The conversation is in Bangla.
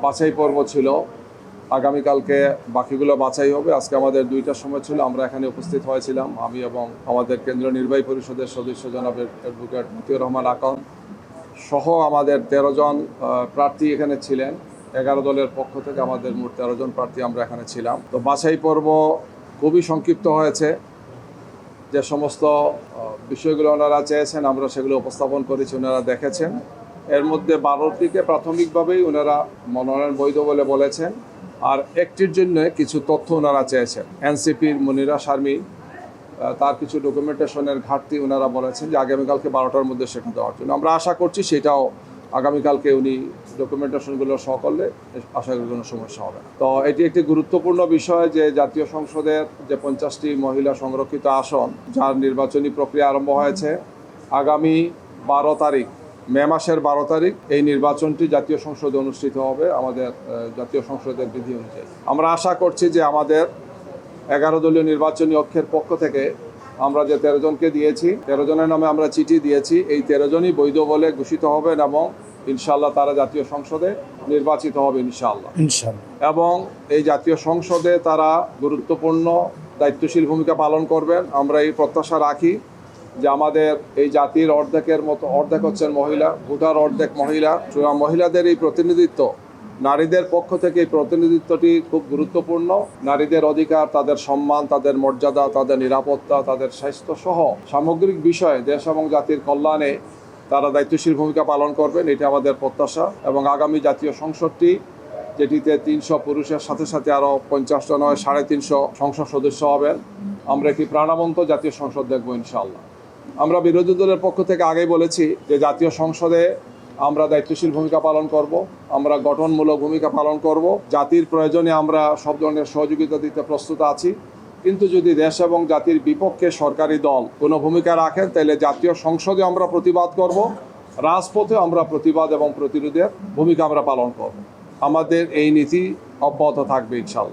বাছাই পর্ব ছিল। আগামীকালকে বাকিগুলো বাছাই হবে। আজকে আমাদের 2টার সময় ছিল, আমরা এখানে উপস্থিত হয়েছিলাম, আমি এবং আমাদের কেন্দ্রীয় নির্বাহী পরিষদের সদস্য জনাব অ্যাডভোকেট মতিউর রহমান আকন সহ আমাদের 13 জন প্রার্থী এখানে ছিলেন। 11 দলের পক্ষ থেকে আমাদের মোট 13 জন প্রার্থী আমরা এখানে ছিলাম। তো বাছাই পর্ব খুবই সংক্ষিপ্ত হয়েছে। যে সমস্ত বিষয়গুলো ওনারা চেয়েছেন আমরা সেগুলো উপস্থাপন করেছি, ওনারা দেখেছেন। এর মধ্যে 12টিকে প্রাথমিকভাবেই ওনারা মনোনয়ন বৈধ বলে বলেছেন, আর একটির জন্য কিছু তথ্য ওনারা চেয়েছেন। এনসিপির মনিরা শারমিন, তার কিছু ডকুমেন্টেশনের ঘাটতি ওনারা বলেছেন যে আগামীকালকে 12টার মধ্যে সেটা দেওয়ার জন্য। আমরা আশা করছি সেটাও আগামীকালকে উনি ডকুমেন্টেশনগুলো সহ করলে আশা করি কোনো সমস্যা হবে না। তো এটি একটি গুরুত্বপূর্ণ বিষয় যে জাতীয় সংসদের যে 50টি মহিলা সংরক্ষিত আসন, যার নির্বাচনী প্রক্রিয়া আরম্ভ হয়েছে আগামী 12 তারিখ, মে মাসের 12 তারিখ এই নির্বাচনটি জাতীয় সংসদে অনুষ্ঠিত হবে আমাদের জাতীয় সংসদের বিধি অনুযায়ী। আমরা আশা করছি যে আমাদের 11 দলীয় নির্বাচনী অক্ষের পক্ষ থেকে আমরা যে 13 জনকে দিয়েছি, 13 জনের নামে আমরা চিঠি দিয়েছি, এই 13 জনই বৈধ বলে ঘোষিত হবেন এবং ইনশাআল্লাহ তারা জাতীয় সংসদে নির্বাচিত হবে ইনশাআল্লাহ। এবং এই জাতীয় সংসদে তারা গুরুত্বপূর্ণ দায়িত্বশীল ভূমিকা পালন করবেন। আমরা এই প্রত্যাশা রাখি যে আমাদের এই জাতির অর্ধেকের মতো, অর্ধেক হচ্ছেন মহিলা, ভোটার অর্ধেক মহিলা, মহিলাদের এই প্রতিনিধিত্ব, নারীদের পক্ষ থেকে এই প্রতিনিধিত্বটি খুব গুরুত্বপূর্ণ। নারীদের অধিকার, তাদের সম্মান, তাদের মর্যাদা, তাদের নিরাপত্তা, তাদের স্বাস্থ্য সহ সামগ্রিক বিষয়ে দেশ এবং জাতির কল্যাণে তারা দায়িত্বশীল ভূমিকা পালন করবেন, এটা আমাদের প্রত্যাশা। এবং আগামী জাতীয় সংসদটি, যেটিতে 300 পুরুষের সাথে সাথে আরও 50 জন হয় 350 সংসদ সদস্য হবেন, আমরা একটি প্রাণবন্ত জাতীয় সংসদ দেখব ইনশাআল্লাহ। আমরা বিরোধী দলের পক্ষ থেকে আগেই বলেছি যে জাতীয় সংসদে আমরা দায়িত্বশীল ভূমিকা পালন করব, আমরা গঠনমূলক ভূমিকা পালন করব। জাতির প্রয়োজনে আমরা সব ধরনের সহযোগিতা দিতে প্রস্তুত আছি, কিন্তু যদি দেশ এবং জাতির বিপক্ষে সরকারি দল কোনো ভূমিকা রাখেন তাহলে জাতীয় সংসদে আমরা প্রতিবাদ করব, রাজপথে আমরা প্রতিবাদ এবং প্রতিরোধের ভূমিকা আমরা পালন করব। আমাদের এই নীতি অব্যাহত থাকবে ইনশাআল্লাহ।